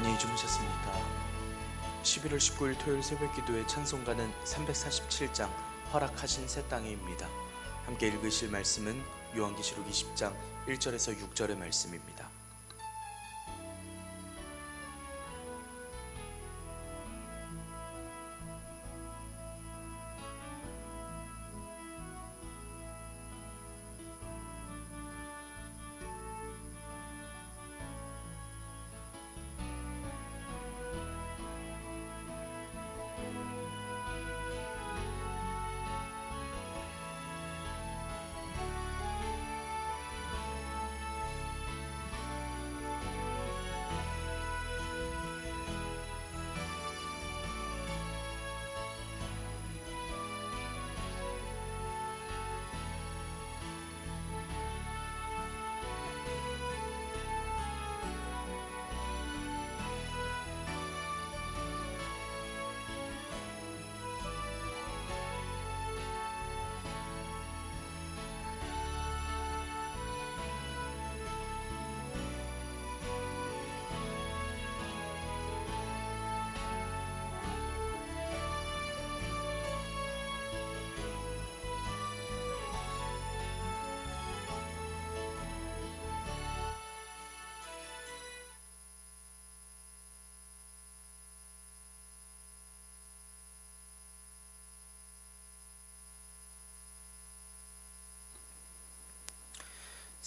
안녕히 주무셨습니까? 11월 19일 토요일 새벽기도의 찬송가는 347장 허락하신 새 땅에입니다. 함께 읽으실 말씀은 요한계시록 20장 1절에서 6절의 말씀입니다.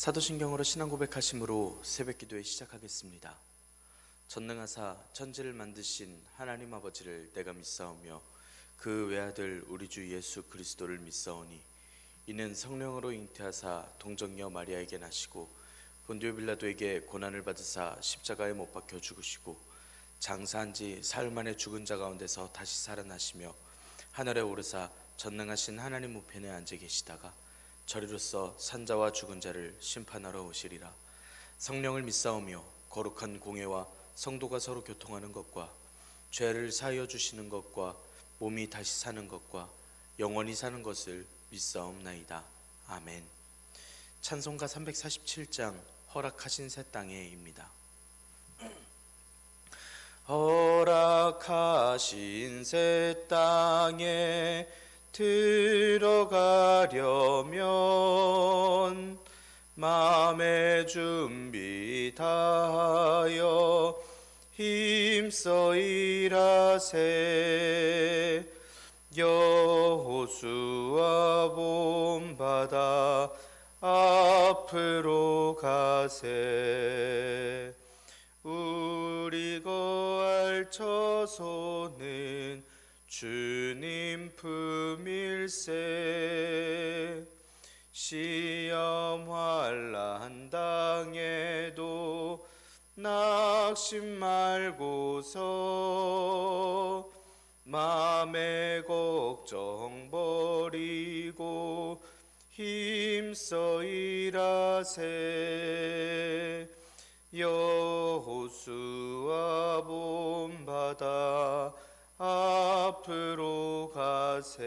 사도신경으로 신앙 고백하심으로 새벽기도에 시작하겠습니다. 전능하사 천지를 만드신 하나님 아버지를 내가 믿사오며 그 외아들 우리 주 예수 그리스도를 믿사오니 이는 성령으로 잉태하사 동정녀 마리아에게 나시고 본디오 빌라도에게 고난을 받으사 십자가에 못 박혀 죽으시고 장사한 지 사흘 만에 죽은 자 가운데서 다시 살아나시며 하늘에 오르사 전능하신 하나님 우편에 앉아 계시다가 저리로서 산자와 죽은 자를 심판하러 오시리라. 성령을 믿사오며 거룩한 공회와 성도가 서로 교통하는 것과 죄를 사하여 주시는 것과 몸이 다시 사는 것과 영원히 사는 것을 믿사옵나이다. 아멘. 찬송가 347장 허락하신 새 땅에입니다. 허락하신 새 땅에 들어가려면 마음의 준비 다하여 힘써 일하세. 여호수아 본받아 앞으로 가세. 우리 거할 처소는 주님 품일세. 시험 환난 당해도 낙심 말고서 맘의 걱정 버리고 힘써 일하세. 여호수아 본받아 앞으로 가세.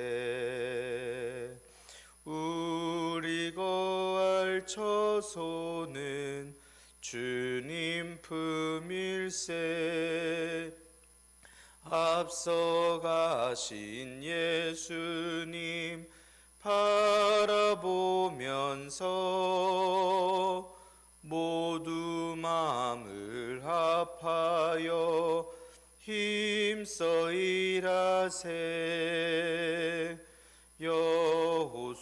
우리 거할 처소는 주님 품일세. 앞서 가신 예수님 바라보면서 모두 마음을 합하여 힘써 일하세. 여호수아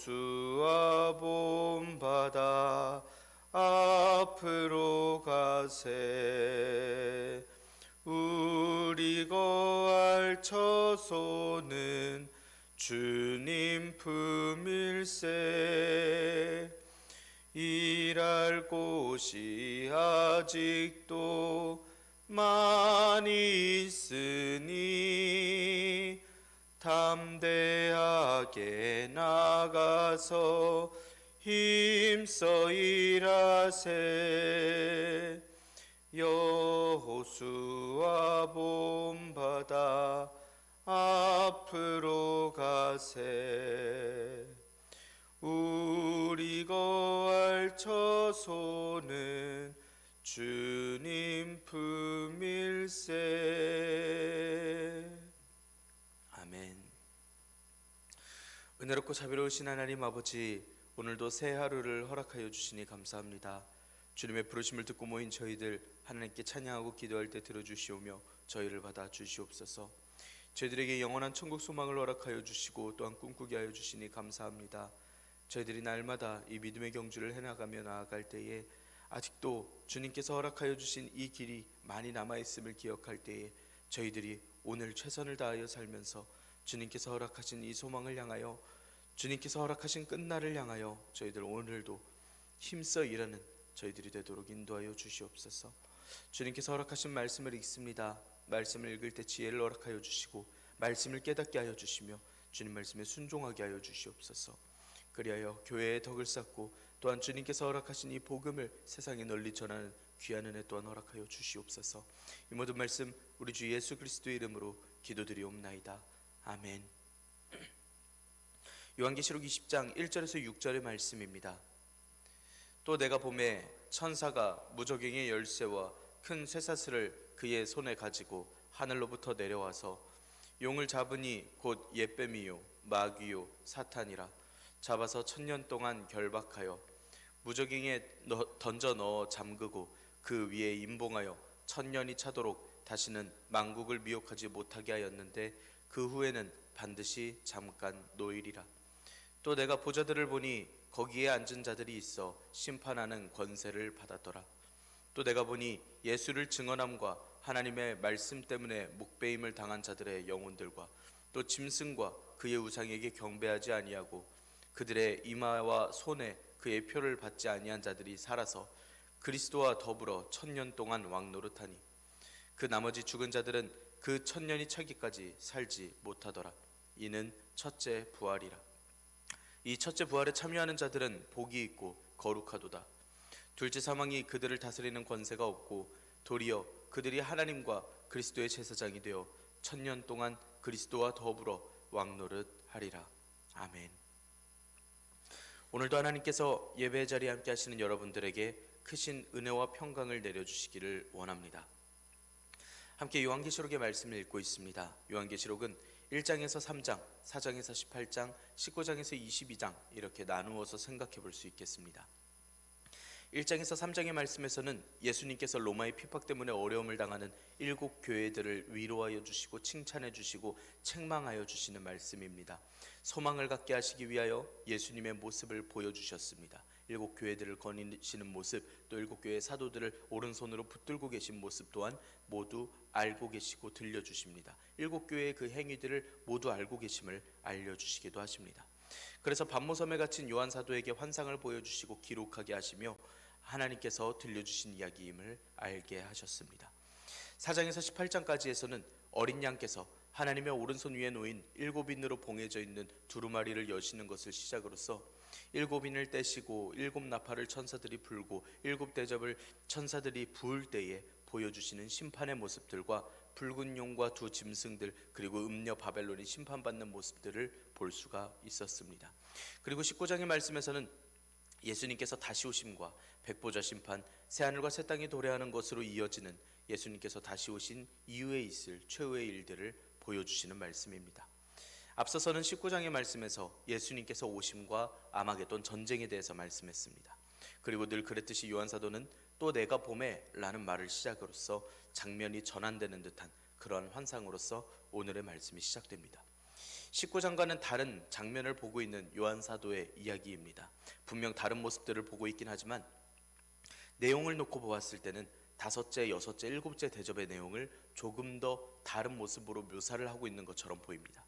본받아 앞으로 가세. 우리 거할 처소는 주님 품일세. 일할 곳이 아직도 많이 있으니 담대하게 나가서 힘써 일하세. 여호수아 본받아 앞으로 가세. 우리 거할 처소는 주님 품일세. 아멘. 은혜롭고 자비로우신 하나님 아버지, 오늘도 새 하루를 허락하여 주시니 감사합니다. 주님의 부르심을 듣고 모인 저희들 하나님께 찬양하고 기도할 때 들어주시오며 저희를 받아 주시옵소서. 저희들에게 영원한 천국 소망을 허락하여 주시고 또한 꿈꾸게 하여 주시니 감사합니다. 저희들이 날마다 이 믿음의 경주를 해나가며 나아갈 때에 아직도 주님께서 허락하여 주신 이 길이 많이 남아있음을 기억할 때에 저희들이 오늘 최선을 다하여 살면서 주님께서 허락하신 이 소망을 향하여, 주님께서 허락하신 끝날을 향하여 저희들 오늘도 힘써 일하는 저희들이 되도록 인도하여 주시옵소서. 주님께서 허락하신 말씀을 읽습니다. 말씀을 읽을 때 지혜를 허락하여 주시고 말씀을 깨닫게 하여 주시며 주님 말씀에 순종하게 하여 주시옵소서. 그리하여 교회의 덕을 쌓고 또한 주님께서 허락하신 이 복음을 세상에 널리 전하는 귀한 은혜 또한 허락하여 주시옵소서. 이 모든 말씀 우리 주 예수 그리스도의 이름으로 기도드리옵나이다. 아멘. 요한계시록 20장 1절에서 6절의 말씀입니다. 또 내가 보매 천사가 무저갱의 열쇠와 큰 쇠사슬을 그의 손에 가지고 하늘로부터 내려와서 용을 잡으니 곧 jet뱀이요 마귀요 사탄이라 잡아서 1000년 동안 결박하여 무저갱에 던져 넣어 잠그고 그 위에 임봉하여 1000년이 차도록 다시는 만국을 미혹하지 못하게 하였는데 그 후에는 반드시 잠깐 노일이라. 또 내가 보좌들을 보니 거기에 앉은 자들이 있어 심판하는 권세를 받았더라. 또 내가 보니 예수를 증언함과 하나님의 말씀 때문에 묵배임을 당한 자들의 영혼들과 또 짐승과 그의 우상에게 경배하지 아니하고 그들의 이마와 손에 그의 표를 받지 아니한 자들이 살아서 그리스도와 더불어 1000년 동안 왕노릇하니 그 나머지 죽은 자들은 그 1000년이 차기까지 살지 못하더라. 이는 첫째 부활이라. 이 첫째 부활에 참여하는 자들은 복이 있고 거룩하도다. 둘째 사망이 그들을 다스리는 권세가 없고 도리어 그들이 하나님과 그리스도의 제사장이 되어 1000년 동안 그리스도와 더불어 왕노릇하리라. 아멘. 오늘도 하나님께서 예배의 자리에 함께 하시는 여러분들에게 크신 은혜와 평강을 내려주시기를 원합니다. 함께 요한계시록의 말씀을 읽고 있습니다. 요한계시록은 1장에서 3장, 4장에서 18장, 19장에서 22장 이렇게 나누어서 생각해 볼 수 있겠습니다. 1장에서 3장의 말씀에서는 예수님께서 로마의 핍박 때문에 어려움을 당하는 7 교회들을 위로하여 주시고 칭찬해 주시고 책망하여 주시는 말씀입니다. 소망을 갖게 하시기 위하여 예수님의 모습을 보여주셨습니다. 7 교회들을 거니시는 모습, 또 7 교회의 사도들을 오른손으로 붙들고 계신 모습 또한 모두 알고 계시고 들려주십니다. 7 교회의 그 행위들을 모두 알고 계심을 알려주시기도 하십니다. 그래서 반모섬에 갇힌 요한 사도에게 환상을 보여주시고 기록하게 하시며 하나님께서 들려주신 이야기임을 알게 하셨습니다. 4장에서 18장까지에서는 어린 양께서 하나님의 오른손 위에 놓인 7인으로 봉해져 있는 두루마리를 여시는 것을 시작으로서 7인을 떼시고 7 나팔을 천사들이 불고 7 대접을 천사들이 부을 때에 보여주시는 심판의 모습들과 붉은 용과 2 짐승들 그리고 음녀 바벨론이 심판받는 모습들을 볼 수가 있었습니다. 그리고 19장의 말씀에서는 예수님께서 다시 오심과 백보자 심판, 새하늘과 새 땅이 도래하는 것으로 이어지는 예수님께서 다시 오신 이후에 있을 최후의 일들을 보여주시는 말씀입니다. 앞서서는 19장의 말씀에서 예수님께서 오심과 아마겟돈 전쟁에 대해서 말씀했습니다. 그리고 늘 그랬듯이 요한사도는 또 내가 봄에 라는 말을 시작으로서 장면이 전환되는 듯한 그러한 환상으로서 오늘의 말씀이 시작됩니다. 19장과는 다른 장면을 보고 있는 요한사도의 이야기입니다. 분명 다른 모습들을 보고 있긴 하지만 내용을 놓고 보았을 때는 5째, 6째, 7째 대접의 내용을 조금 더 다른 모습으로 묘사를 하고 있는 것처럼 보입니다.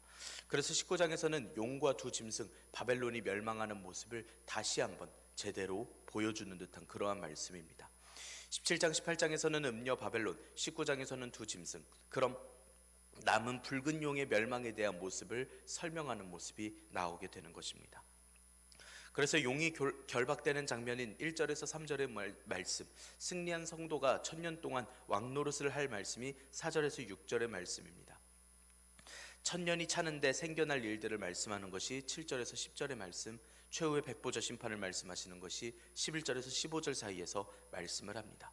그래서 19장에서는 용과 2 짐승, 바벨론이 멸망하는 모습을 다시 한번 제대로 보여주는 듯한 그러한 말씀입니다. 17장, 18장에서는 음녀 바벨론, 19장에서는 2 짐승, 그럼 남은 붉은 용의 멸망에 대한 모습을 설명하는 모습이 나오게 되는 것입니다. 그래서 용이 결박되는 장면인 1절에서 3절의 말씀, 승리한 성도가 1000년 동안 왕노릇을 할 말씀이 4절에서 6절의 말씀입니다. 1000년이 차는데 생겨날 일들을 말씀하는 것이 7절에서 10절의 말씀, 최후의 백보자 심판을 말씀하시는 것이 11절에서 15절 사이에서 말씀을 합니다.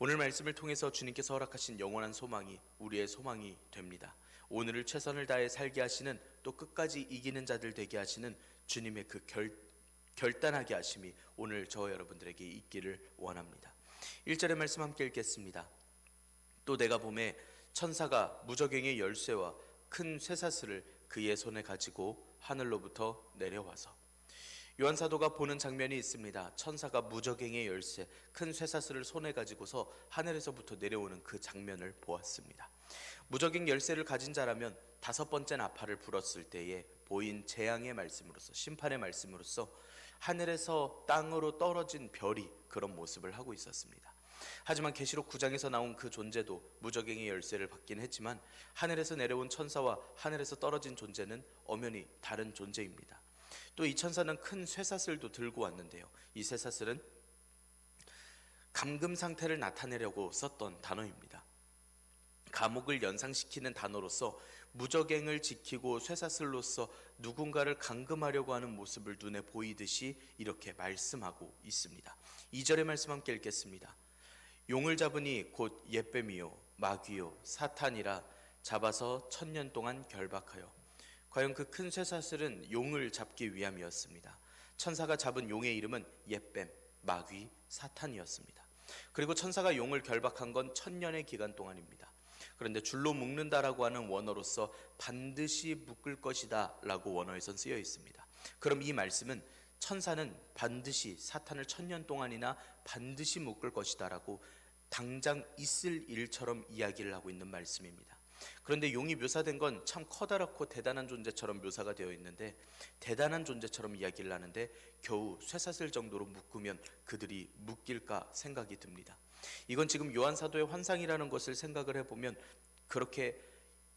오늘 말씀을 통해서 주님께서 허락하신 영원한 소망이 우리의 소망이 됩니다. 오늘을 최선을 다해 살게 하시는, 또 끝까지 이기는 자들 되게 하시는 주님의 그 결단하게 하심이 오늘 저와 여러분들에게 있기를 원합니다. 1절의 말씀 함께 읽겠습니다. 또 내가 보매 천사가 무저갱의 열쇠와 큰 쇠사슬을 그의 손에 가지고 하늘로부터 내려와서. 요한사도가 보는 장면이 있습니다. 천사가 무저갱의 열쇠, 큰 쇠사슬을 손에 가지고서 하늘에서부터 내려오는 그 장면을 보았습니다. 무저갱 열쇠를 가진 자라면 5번째 나팔을 불었을 때에 보인 재앙의 말씀으로서, 심판의 말씀으로서 하늘에서 땅으로 떨어진 별이 그런 모습을 하고 있었습니다. 하지만 계시록 9장에서 나온 그 존재도 무저갱의 열쇠를 받긴 했지만 하늘에서 내려온 천사와 하늘에서 떨어진 존재는 엄연히 다른 존재입니다. 또 이 천사는 큰 쇠사슬도 들고 왔는데요, 이 쇠사슬은 감금 상태를 나타내려고 썼던 단어입니다. 감옥을 연상시키는 단어로서 무저갱을 지키고 쇠사슬로서 누군가를 감금하려고 하는 모습을 눈에 보이듯이 이렇게 말씀하고 있습니다. 2절의 말씀 함께 읽겠습니다. 용을 잡으니 곧 옅뱀이요 마귀요 사탄이라 잡아서 1000년 동안 결박하여. 과연 그 큰 쇠사슬은 용을 잡기 위함이었습니다. 천사가 잡은 용의 이름은 옅뱀, 마귀, 사탄이었습니다. 그리고 천사가 용을 결박한 건 1000년의 기간 동안입니다. 그런데 줄로 묶는다라고 하는 원어로서 반드시 묶을 것이다 라고 원어에선 쓰여 있습니다. 그럼 이 말씀은 천사는 반드시 사탄을 1000년 동안이나 반드시 묶을 것이다 라고 당장 있을 일처럼 이야기를 하고 있는 말씀입니다. 그런데 용이 묘사된 건 참 커다랗고 대단한 존재처럼 묘사가 되어 있는데, 대단한 존재처럼 이야기를 하는데 겨우 쇠사슬 정도로 묶으면 그들이 묶일까 생각이 듭니다. 이건 지금 요한사도의 환상이라는 것을 생각을 해보면 그렇게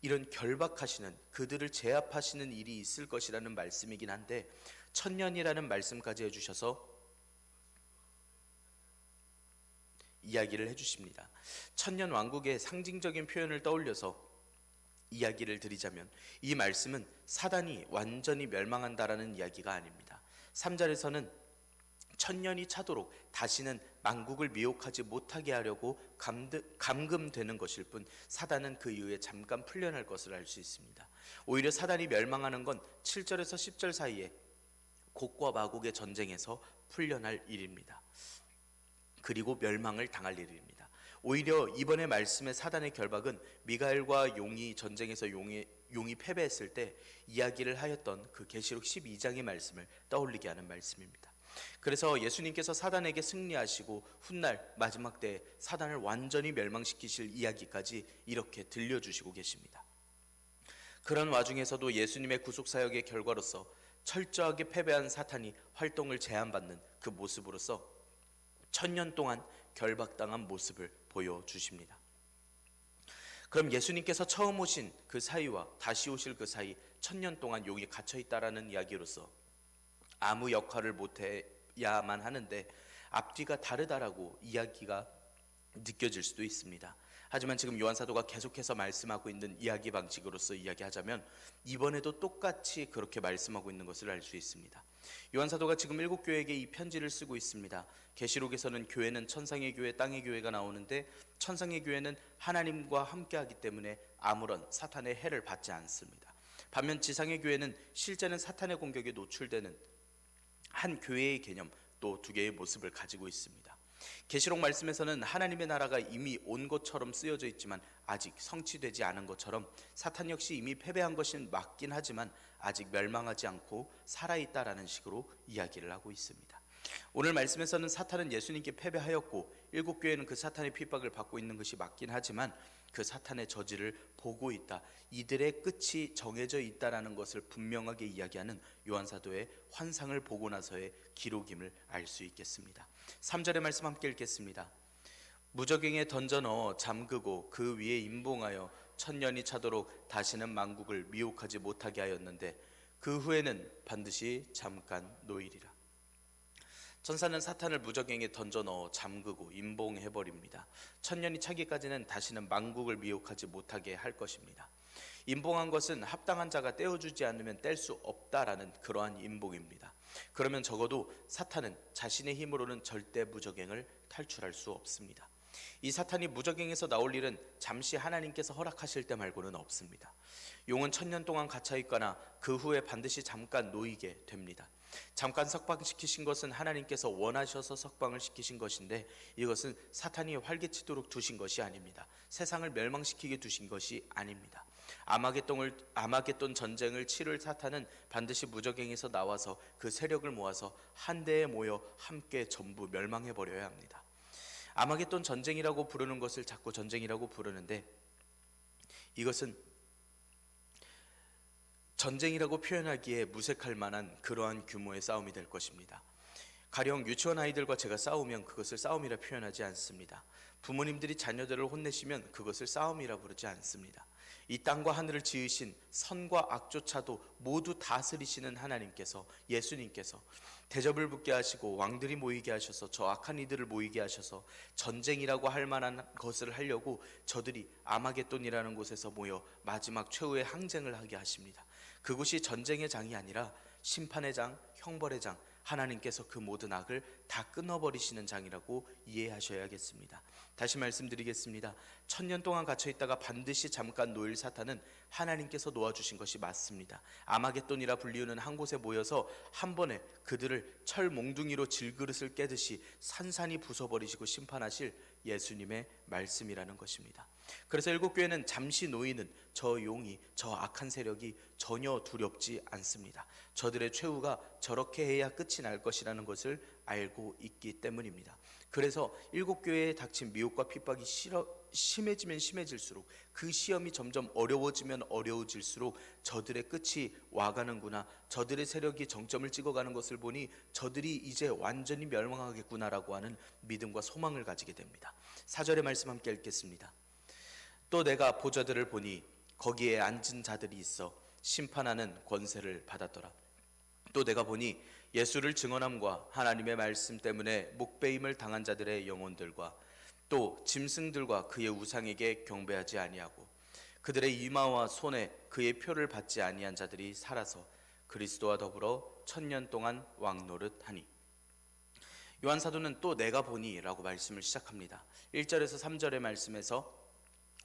이런 결박하시는, 그들을 제압하시는 일이 있을 것이라는 말씀이긴 한데 1000년이라는 말씀까지 해주셔서 이야기를 해주십니다. 1000년 왕국의 상징적인 표현을 떠올려서 이야기를 드리자면 이 말씀은 사단이 완전히 멸망한다라는 이야기가 아닙니다. 3절에서는 1000년이 차도록 다시는 만국을 미혹하지 못하게 하려고 감금되는 것일 뿐 사단은 그 이후에 잠깐 풀려날 것을 알 수 있습니다. 오히려 사단이 멸망하는 건 7절에서 10절 사이에 곡과 마곡의 전쟁에서 풀려날 일입니다. 그리고 멸망을 당할 일입니다. 오히려 이번에 말씀의 사단의 결박은 미가엘과 용이 전쟁에서 용이 패배했을 때 이야기를 하였던 그 계시록 12장의 말씀을 떠올리게 하는 말씀입니다. 그래서 예수님께서 사단에게 승리하시고 훗날 마지막 때에 사단을 완전히 멸망시키실 이야기까지 이렇게 들려주시고 계십니다. 그런 와중에서도 예수님의 구속사역의 결과로서 철저하게 패배한 사탄이 활동을 제한받는 그 모습으로서 1000년 동안 결박당한 모습을 보여주십니다. 그럼 예수님께서 처음 오신 그 사이와 다시 오실 그 사이 1000년 동안 용이 갇혀있다라는 이야기로서 아무 역할을 못해야만 하는데 앞뒤가 다르다라고 이야기가 느껴질 수도 있습니다. 하지만 지금 요한사도가 계속해서 말씀하고 있는 이야기 방식으로서 이야기하자면 이번에도 똑같이 그렇게 말씀하고 있는 것을 알 수 있습니다. 요한사도가 지금 7교회에게 이 편지를 쓰고 있습니다. 계시록에서는 교회는 천상의 교회, 땅의 교회가 나오는데 천상의 교회는 하나님과 함께하기 때문에 아무런 사탄의 해를 받지 않습니다. 반면 지상의 교회는 실제는 사탄의 공격에 노출되는 한 교회의 개념, 또 두 개의 모습을 가지고 있습니다. 계시록 말씀에서는 하나님의 나라가 이미 온 것처럼 쓰여져 있지만 아직 성취되지 않은 것처럼 사탄 역시 이미 패배한 것은 맞긴 하지만 아직 멸망하지 않고 살아있다라는 식으로 이야기를 하고 있습니다. 오늘 말씀에서는 사탄은 예수님께 패배하였고 7교회는 그 사탄의 핍박을 받고 있는 것이 맞긴 하지만 그 사탄의 저지를 보고 있다, 이들의 끝이 정해져 있다라는 것을 분명하게 이야기하는 요한사도의 환상을 보고 나서의 기록임을 알 수 있겠습니다. 3절의 말씀 함께 읽겠습니다. 무저갱에 던져 넣어 잠그고 그 위에 임봉하여 1000년이 차도록 다시는 만국을 미혹하지 못하게 하였는데 그 후에는 반드시 잠깐 노이리라. 천사는 사탄을 무저갱에 던져 넣어 잠그고 임봉해버립니다. 1000년이 차기까지는 다시는 만국을 미혹하지 못하게 할 것입니다. 임봉한 것은 합당한 자가 떼어주지 않으면 뗄 수 없다라는 그러한 임봉입니다. 그러면 적어도 사탄은 자신의 힘으로는 절대 무저갱을 탈출할 수 없습니다. 이 사탄이 무적행에서 나올 일은 잠시 하나님께서 허락하실 때 말고는 없습니다. 용은 1000년 동안 갇혀 있거나 그 후에 반드시 잠깐 놓이게 됩니다. 잠깐 석방시키신 것은 하나님께서 원하셔서 석방을 시키신 것인데, 이것은 사탄이 활개치도록 두신 것이 아닙니다. 세상을 멸망시키게 두신 것이 아닙니다. 아마겟돈 전쟁을 치를 사탄은 반드시 무적행에서 나와서 그 세력을 모아서 한데에 모여 함께 전부 멸망해 버려야 합니다. 아마겟돈 전쟁이라고 부르는 것을 자꾸 전쟁이라고 부르는데, 이것은 전쟁이라고 표현하기에 무색할 만한 그러한 규모의 싸움이 될 것입니다. 가령 유치원 아이들과 제가 싸우면 그것을 싸움이라 표현하지 않습니다. 부모님들이 자녀들을 혼내시면 그것을 싸움이라 부르지 않습니다. 이 땅과 하늘을 지으신 선과 악조차도 모두 다스리시는 하나님께서, 예수님께서 대접을 붙게 하시고 왕들이 모이게 하셔서 저 악한 이들을 모이게 하셔서 전쟁이라고 할 만한 것을 하려고 저들이 아마겟돈이라는 곳에서 모여 마지막 최후의 항쟁을 하게 하십니다. 그곳이 전쟁의 장이 아니라 심판의 장, 형벌의 장, 하나님께서 그 모든 악을 다 끊어버리시는 장이라고 이해하셔야겠습니다. 다시 말씀드리겠습니다. 1000년 동안 갇혀있다가 반드시 잠깐 놓일 사탄은 하나님께서 놓아주신 것이 맞습니다. 아마겟돈이라 불리우는 한 곳에 모여서 한 번에 그들을 철 몽둥이로 질그릇을 깨듯이 산산이 부숴버리시고 심판하실 예수님의 말씀이라는 것입니다. 그래서 일곱교회는 잠시 놓이는 저 용이, 저 악한 세력이 전혀 두렵지 않습니다. 저들의 최후가 저렇게 해야 끝이 날 것이라는 것을 알고 있기 때문입니다. 그래서 일곱교회에 닥친 미혹과 핍박이 심해지면 심해질수록, 그 시험이 점점 어려워지면 어려워질수록 저들의 끝이 와가는구나, 저들의 세력이 정점을 찍어가는 것을 보니 저들이 이제 완전히 멸망하겠구나라고 하는 믿음과 소망을 가지게 됩니다. 4절의 말씀 함께 읽겠습니다. 또 내가 보좌들을 보니 거기에 앉은 자들이 있어 심판하는 권세를 받았더라. 또 내가 보니 예수를 증언함과 하나님의 말씀 때문에 목배임을 당한 자들의 영혼들과 또 짐승들과 그의 우상에게 경배하지 아니하고 그들의 이마와 손에 그의 표를 받지 아니한 자들이 살아서 그리스도와 더불어 1000년 동안 왕노릇하니. 요한사도는 또 내가 보니 라고 말씀을 시작합니다. 1절에서 3절의 말씀에서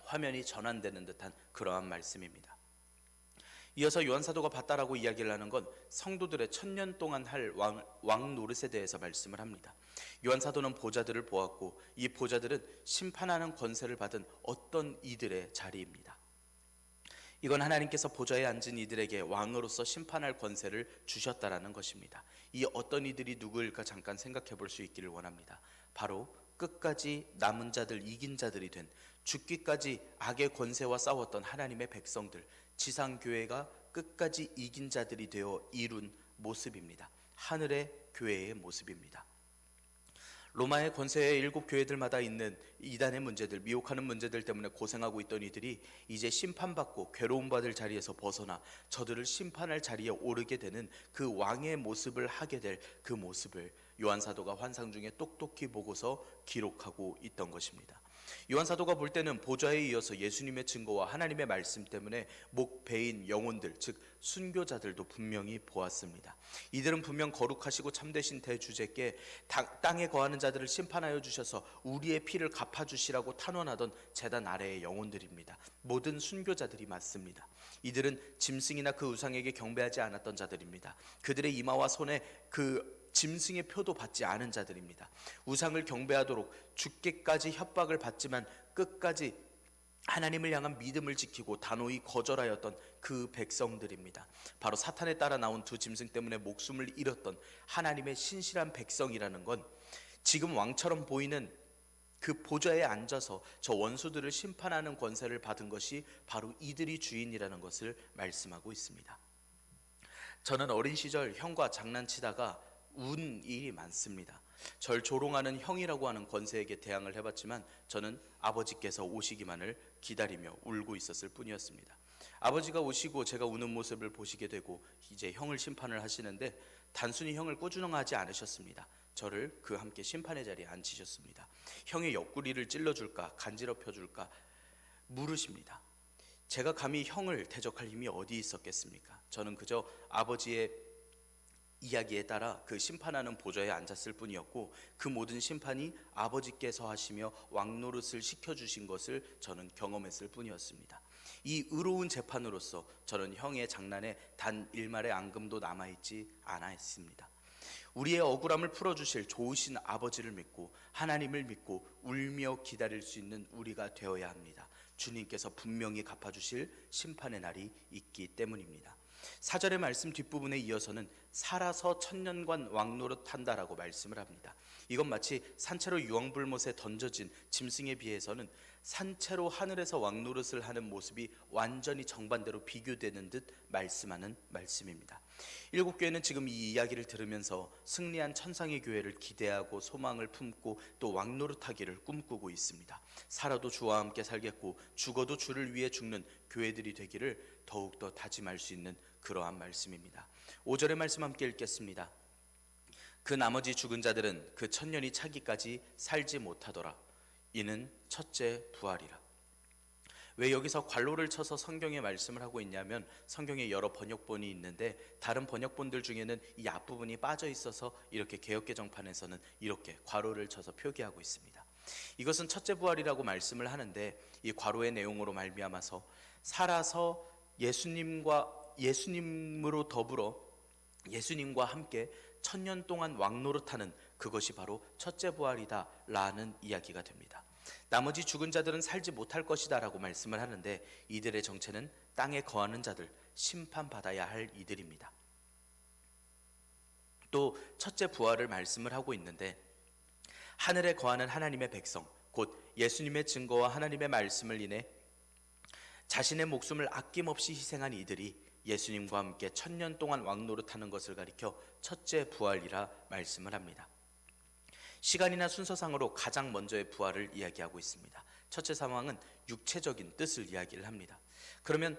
화면이 전환되는 듯한 그러한 말씀입니다. 이어서 요한사도가 봤다라고 이야기를 하는 건 성도들의 1000년 동안 할 왕 노릇에 대해서 말씀을 합니다. 요한사도는 보좌들을 보았고 이 보좌들은 심판하는 권세를 받은 어떤 이들의 자리입니다. 이건 하나님께서 보좌에 앉은 이들에게 왕으로서 심판할 권세를 주셨다라는 것입니다. 이 어떤 이들이 누구일까 잠깐 생각해 볼 수 있기를 원합니다. 바로 끝까지 남은 자들, 이긴 자들이 된, 죽기까지 악의 권세와 싸웠던 하나님의 백성들, 지상교회가 끝까지 이긴 자들이 되어 이룬 모습입니다. 하늘의 교회의 모습입니다. 로마의 권세의 7교회들마다 있는 이단의 문제들, 미혹하는 문제들 때문에 고생하고 있던 이들이 이제 심판받고 괴로움받을 자리에서 벗어나 저들을 심판할 자리에 오르게 되는 그 왕의 모습을 하게 될 그 모습을 요한사도가 환상 중에 똑똑히 보고서 기록하고 있던 것입니다. 요한사도가 볼 때는 보좌에 이어서 예수님의 증거와 하나님의 말씀 때문에 목배인 영혼들, 즉 순교자들도 분명히 보았습니다. 이들은 분명 거룩하시고 참되신 대주제께 땅에 거하는 자들을 심판하여 주셔서 우리의 피를 갚아주시라고 탄원하던 제단 아래의 영혼들입니다. 모든 순교자들이 맞습니다. 이들은 짐승이나 그 우상에게 경배하지 않았던 자들입니다. 그들의 이마와 손에 그 짐승의 표도 받지 않은 자들입니다. 우상을 경배하도록 죽기까지 협박을 받지만 끝까지 하나님을 향한 믿음을 지키고 단호히 거절하였던 그 백성들입니다. 바로 사탄에 따라 나온 두 짐승 때문에 목숨을 잃었던 하나님의 신실한 백성이라는 건 지금 왕처럼 보이는 그 보좌에 앉아서 저 원수들을 심판하는 권세를 받은 것이 바로 이들이 주인이라는 것을 말씀하고 있습니다. 저는 어린 시절 형과 장난치다가 운 일이 많습니다. 절 조롱하는 형이라고 하는 권세에게 대항을 해봤지만 저는 아버지께서 오시기만을 기다리며 울고 있었을 뿐이었습니다. 아버지가 오시고 제가 우는 모습을 보시게 되고 이제 형을 심판을 하시는데 단순히 형을 꾸중하지 않으셨습니다. 저를 그 함께 심판의 자리에 앉히셨습니다. 형의 옆구리를 찔러줄까 간지럽혀줄까 물으십니다. 제가 감히 형을 대적할 힘이 어디 있었겠습니까? 저는 그저 아버지의 이야기에 따라 그 심판하는 보좌에 앉았을 뿐이었고, 그 모든 심판이 아버지께서 하시며 왕노릇을 시켜주신 것을 저는 경험했을 뿐이었습니다. 이 의로운 재판으로서 저는 형의 장난에 단 일말의 앙금도 남아있지 않아 했습니다. 우리의 억울함을 풀어주실 좋으신 아버지를 믿고 하나님을 믿고 울며 기다릴 수 있는 우리가 되어야 합니다. 주님께서 분명히 갚아주실 심판의 날이 있기 때문입니다. 4절의 말씀 뒷부분에 이어서는 살아서 천년간 왕노릇한다라고 말씀을 합니다. 이건 마치 산채로 유황불못에 던져진 짐승에 비해서는 산채로 하늘에서 왕노릇을 하는 모습이 완전히 정반대로 비교되는 듯 말씀하는 말씀입니다. 일곱교회는 지금 이 이야기를 들으면서 승리한 천상의 교회를 기대하고 소망을 품고 또 왕노릇하기를 꿈꾸고 있습니다. 살아도 주와 함께 살겠고 죽어도 주를 위해 죽는 교회들이 되기를 더욱더 다짐할 수 있는 그러한 말씀입니다. 5절의 말씀 함께 읽겠습니다. 그 나머지 죽은 자들은 그 천년이 차기까지 살지 못하더라. 이는 첫째 부활이라. 왜 여기서 괄호를 쳐서 성경의 말씀을 하고 있냐면, 성경에 여러 번역본이 있는데 다른 번역본들 중에는 이 앞부분이 빠져 있어서 이렇게 개역개정판에서는 이렇게 괄호를 쳐서 표기하고 있습니다. 이것은 첫째 부활이라고 말씀을 하는데, 이 괄호의 내용으로 말미암아서 살아서 예수님으로 더불어 예수님과 함께 천년 동안 왕노릇하는 그것이 바로 첫째 부활이다 라는 이야기가 됩니다. 나머지 죽은 자들은 살지 못할 것이다 라고 말씀을 하는데, 이들의 정체는 땅에 거하는 자들, 심판받아야 할 이들입니다. 또 첫째 부활을 말씀을 하고 있는데, 하늘에 거하는 하나님의 백성, 곧 예수님의 증거와 하나님의 말씀을 인해 자신의 목숨을 아낌없이 희생한 이들이 예수님과 함께 천년 동안 왕노릇하는 것을 가리켜 첫째 부활이라 말씀을 합니다. 시간이나 순서상으로 가장 먼저의 부활을 이야기하고 있습니다. 첫째 사망은 육체적인 뜻을 이야기를 합니다. 그러면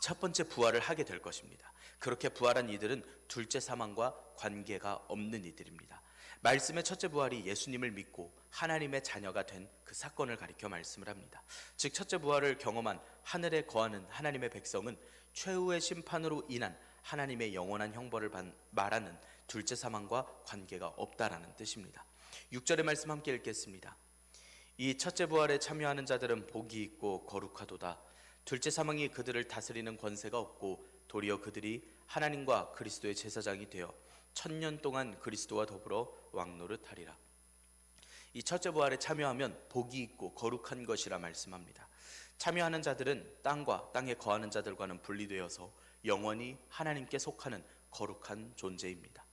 첫 번째 부활을 하게 될 것입니다. 그렇게 부활한 이들은 둘째 사망과 관계가 없는 이들입니다. 말씀의 첫째 부활이 예수님을 믿고 하나님의 자녀가 된 그 사건을 가리켜 말씀을 합니다. 즉 첫째 부활을 경험한 하늘에 거하는 하나님의 백성은 최후의 심판으로 인한 하나님의 영원한 형벌을 말하는 둘째 사망과 관계가 없다라는 뜻입니다. 6절의 말씀 함께 읽겠습니다. 이 첫째 부활에 참여하는 자들은 복이 있고 거룩하도다. 둘째 사망이 그들을 다스리는 권세가 없고 도리어 그들이 하나님과 그리스도의 제사장이 되어 천년 동안 그리스도와 더불어 왕노릇하리라. 이 첫째 부활에 참여하면 복이 있고 거룩한 것이라 말씀합니다. 참여하는 자들은 땅과 땅에 거하는 자들과는 분리되어서 영원히 하나님께 속하는 거룩한 존재입니다.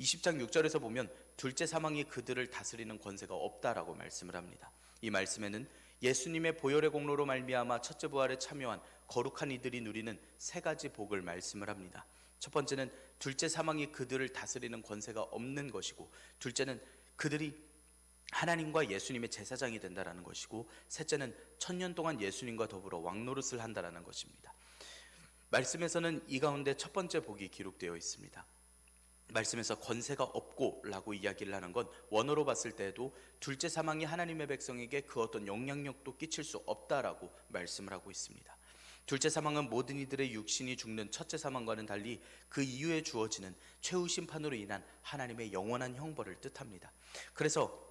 20장 6절에서 보면 둘째 사망이 그들을 다스리는 권세가 없다라고 말씀을 합니다. 이 말씀에는 예수님의 보혈의 공로로 말미암아 첫째 부활에 참여한 거룩한 이들이 누리는 세 가지 복을 말씀을 합니다. 첫 번째는 둘째 사망이 그들을 다스리는 권세가 없는 것이고, 둘째는 그들이 하나님과 예수님의 제사장이 된다라는 것이고, 셋째는 천년 동안 예수님과 더불어 왕노릇을 한다라는 것입니다. 말씀에서는 이 가운데 첫 번째 복이 기록되어 있습니다. 말씀에서 권세가 없고 라고 이야기를 하는 건 원어로 봤을 때에도 둘째 사망이 하나님의 백성에게 그 어떤 영향력도 끼칠 수 없다라고 말씀을 하고 있습니다. 둘째 사망은 모든 이들의 육신이 죽는 첫째 사망과는 달리 그 이후에 주어지는 최후 심판으로 인한 하나님의 영원한 형벌을 뜻합니다. 그래서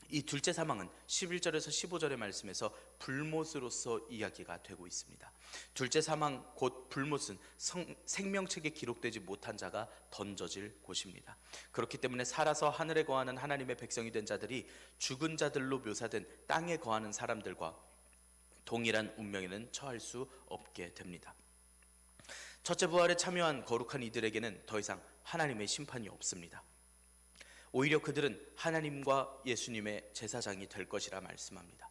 이 둘째 사망은 11절에서 15절의 말씀에서 불못으로서 이야기가 되고 있습니다. 둘째 사망 곧 불못은 생명책에 기록되지 못한 자가 던져질 곳입니다. 그렇기 때문에 살아서 하늘에 거하는 하나님의 백성이 된 자들이 죽은 자들로 묘사된 땅에 거하는 사람들과 동일한 운명에는 처할 수 없게 됩니다. 첫째 부활에 참여한 거룩한 이들에게는 더 이상 하나님의 심판이 없습니다. 오히려 그들은 하나님과 예수님의 제사장이 될 것이라 말씀합니다.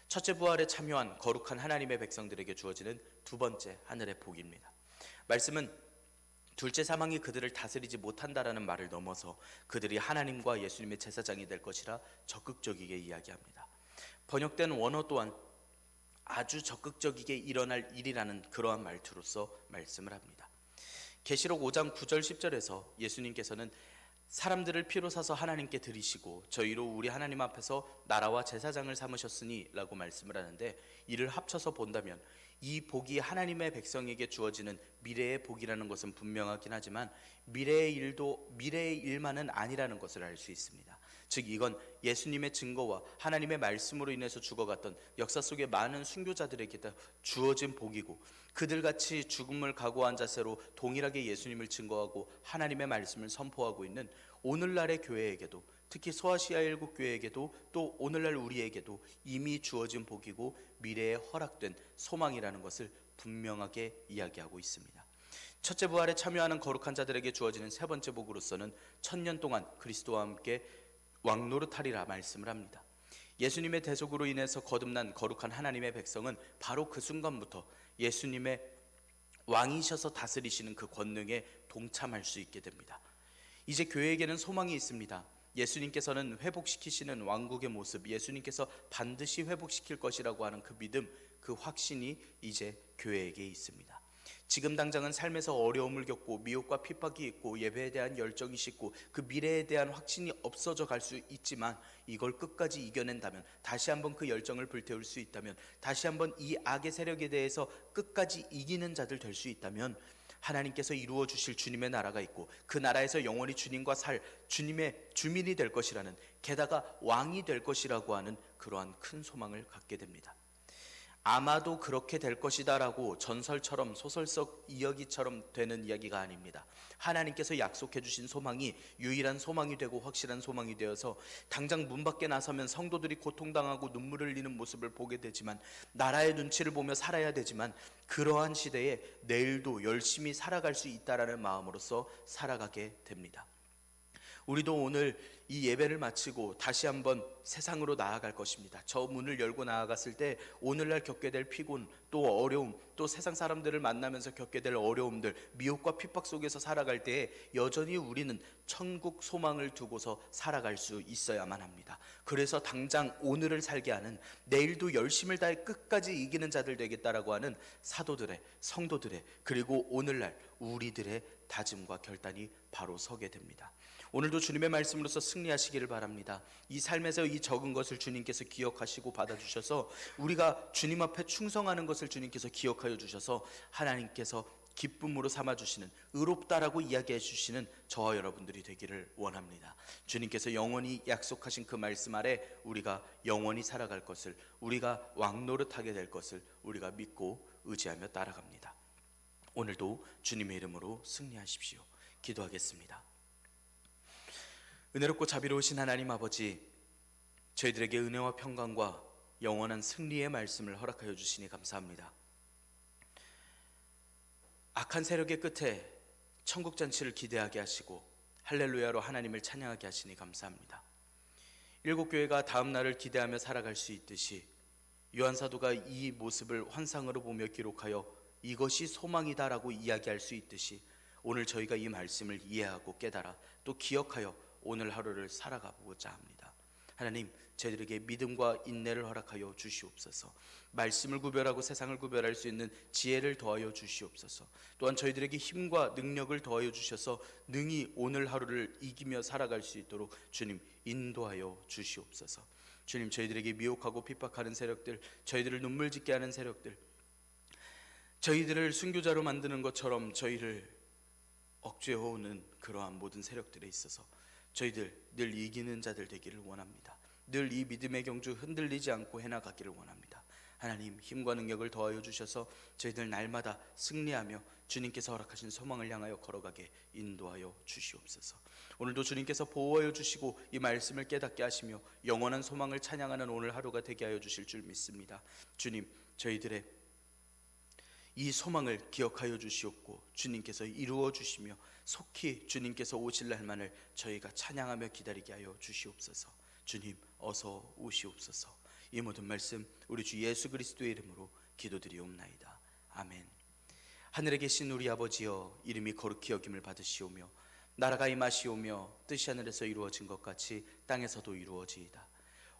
첫째 부활에 참여한 거룩한 하나님의 백성들에게 주어지는 두 번째 하늘의 복입니다. 말씀은 둘째 사망이 그들을 다스리지 못한다라는 말을 넘어서 그들이 하나님과 예수님의 제사장이 될 것이라 적극적이게 이야기합니다. 번역된 원어 또한 아주 적극적이게 일어날 일이라는 그러한 말투로서 말씀을 합니다. 계시록 5장 9절 10절에서 예수님께서는 사람들을 피로 사서 하나님께 드리시고 저희로 우리 하나님 앞에서 나라와 제사장을 삼으셨으니 라고 말씀을 하는데, 이를 합쳐서 본다면 이 복이 하나님의 백성에게 주어지는 미래의 복이라는 것은 분명하긴 하지만 미래의 일만은 아니라는 것을 알 수 있습니다. 즉 이건 예수님의 증거와 하나님의 말씀으로 인해서 죽어갔던 역사 속의 많은 순교자들에게 주어진 복이고, 그들같이 죽음을 각오한 자세로 동일하게 예수님을 증거하고 하나님의 말씀을 선포하고 있는 오늘날의 교회에게도, 특히 소아시아 일곱 교회에게도, 또 오늘날 우리에게도 이미 주어진 복이고 미래에 허락된 소망이라는 것을 분명하게 이야기하고 있습니다. 첫째 부활에 참여하는 거룩한 자들에게 주어지는 세 번째 복으로서는 1000년 동안 그리스도와 함께 왕노릇하리라 말씀을 합니다. 예수님의 대속으로 인해서 거듭난 거룩한 하나님의 백성은 바로 그 순간부터 예수님의 왕이셔서 다스리시는 그 권능에 동참할 수 있게 됩니다. 이제 교회에게는 소망이 있습니다. 예수님께서는 회복시키시는 왕국의 모습, 예수님께서 반드시 회복시킬 것이라고 하는 그 믿음, 그 확신이 이제 교회에게 있습니다. 지금 당장은 삶에서 어려움을 겪고 미혹과 핍박이 있고 예배에 대한 열정이 식고 그 미래에 대한 확신이 없어져 갈 수 있지만, 이걸 끝까지 이겨낸다면, 다시 한번 그 열정을 불태울 수 있다면, 다시 한번 이 악의 세력에 대해서 끝까지 이기는 자들 될 수 있다면 하나님께서 이루어 주실 주님의 나라가 있고 그 나라에서 영원히 주님과 살 주님의 주민이 될 것이라는, 게다가 왕이 될 것이라고 하는 그러한 큰 소망을 갖게 됩니다. 아마도 그렇게 될 것이다 라고 전설처럼 소설 속 이야기처럼 되는 이야기가 아닙니다. 하나님께서 약속해 주신 소망이 유일한 소망이 되고 확실한 소망이 되어서 당장 문 밖에 나서면 성도들이 고통당하고 눈물을 흘리는 모습을 보게 되지만, 나라의 눈치를 보며 살아야 되지만, 그러한 시대에 내일도 열심히 살아갈 수 있다라는 마음으로서 살아가게 됩니다. 우리도 오늘 이 예배를 마치고 다시 한번 세상으로 나아갈 것입니다. 저 문을 열고 나아갔을 때 오늘날 겪게 될 피곤, 또 어려움, 또 세상 사람들을 만나면서 겪게 될 어려움들, 미혹과 핍박 속에서 살아갈 때에 여전히 우리는 천국 소망을 두고서 살아갈 수 있어야만 합니다. 그래서 당장 오늘을 살게 하는, 내일도 열심을 다해 끝까지 이기는 자들 되겠다라고 하는 사도들의, 성도들의, 그리고 오늘날 우리들의 다짐과 결단이 바로 서게 됩니다. 오늘도 주님의 말씀으로서 승리하시기를 바랍니다. 이 삶에서 이 적은 것을 주님께서 기억하시고 받아주셔서 우리가 주님 앞에 충성하는 것을 주님께서 기억하여 주셔서 하나님께서 기쁨으로 삼아주시는, 의롭다라고 이야기해 주시는 저와 여러분들이 되기를 원합니다. 주님께서 영원히 약속하신 그 말씀 아래 우리가 영원히 살아갈 것을, 우리가 왕노릇하게 될 것을 우리가 믿고 의지하며 따라갑니다. 오늘도 주님의 이름으로 승리하십시오. 기도하겠습니다. 은혜롭고 자비로우신 하나님 아버지, 저희들에게 은혜와 평강과 영원한 승리의 말씀을 허락하여 주시니 감사합니다. 악한 세력의 끝에 천국잔치를 기대하게 하시고 할렐루야로 하나님을 찬양하게 하시니 감사합니다. 일곱 교회가 다음 날을 기대하며 살아갈 수 있듯이 요한사도가 이 모습을 환상으로 보며 기록하여 이것이 소망이다라고 이야기할 수 있듯이 오늘 저희가 이 말씀을 이해하고 깨달아 또 기억하여 오늘 하루를 살아가보고자 합니다. 하나님, 저희들에게 믿음과 인내를 허락하여 주시옵소서. 말씀을 구별하고 세상을 구별할 수 있는 지혜를 더하여 주시옵소서. 또한 저희들에게 힘과 능력을 더하여 주셔서 능히 오늘 하루를 이기며 살아갈 수 있도록 주님 인도하여 주시옵소서. 주님, 저희들에게 미혹하고 핍박하는 세력들, 저희들을 눈물 짓게 하는 세력들, 저희들을 순교자로 만드는 것처럼 저희를 억제해오는 그러한 모든 세력들에 있어서 저희들 늘 이기는 자들 되기를 원합니다. 늘 이 믿음의 경주 흔들리지 않고 해나가기를 원합니다. 하나님, 힘과 능력을 더하여 주셔서 저희들 날마다 승리하며 주님께서 허락하신 소망을 향하여 걸어가게 인도하여 주시옵소서. 오늘도 주님께서 보호하여 주시고 이 말씀을 깨닫게 하시며 영원한 소망을 찬양하는 오늘 하루가 되게 하여 주실 줄 믿습니다. 주님, 저희들의 이 소망을 기억하여 주시옵고 주님께서 이루어 주시며 속히 주님께서 오실 날만을 저희가 찬양하며 기다리게 하여 주시옵소서. 주님, 어서 오시옵소서. 이 모든 말씀 우리 주 예수 그리스도의 이름으로 기도드리옵나이다. 아멘. 하늘에 계신 우리 아버지여, 이름이 거룩히 여김을 받으시오며 나라가 임하시오며 뜻이 하늘에서 이루어진 것 같이 땅에서도 이루어지이다.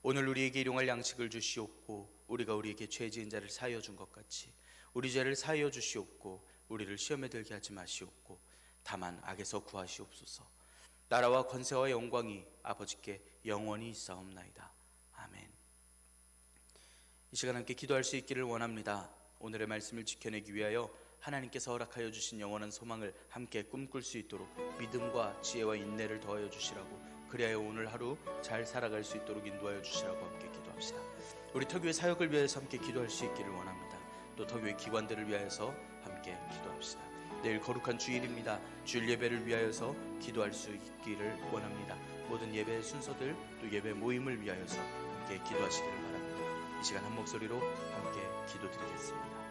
오늘 우리에게 일용할 양식을 주시옵고 우리가 우리에게 죄 지은 자를 사하여 준 것 같이 우리 죄를 사하여 주시옵고 우리를 시험에 들게 하지 마시옵고 다만 악에서 구하시옵소서. 나라와 권세와 영광이 아버지께 영원히 있사옵나이다. 아멘. 이 시간 함께 기도할 수 있기를 원합니다. 오늘의 말씀을 지켜내기 위하여 하나님께서 허락하여 주신 영원한 소망을 함께 꿈꿀 수 있도록 믿음과 지혜와 인내를 더하여 주시라고, 그리하여 오늘 하루 잘 살아갈 수 있도록 인도하여 주시라고 함께 기도합시다. 우리 터교회 사역을 위하여서 함께 기도할 수 있기를 원합니다. 또 터교회 기관들을 위하여서 함께 기도합시다. 내일 거룩한 주일입니다. 주일 예배를 위하여서 기도할 수 있기를 원합니다. 모든 예배 순서들 또 예배 모임을 위하여서 함께 기도하시기를 바랍니다. 이 시간 한 목소리로 함께 기도드리겠습니다.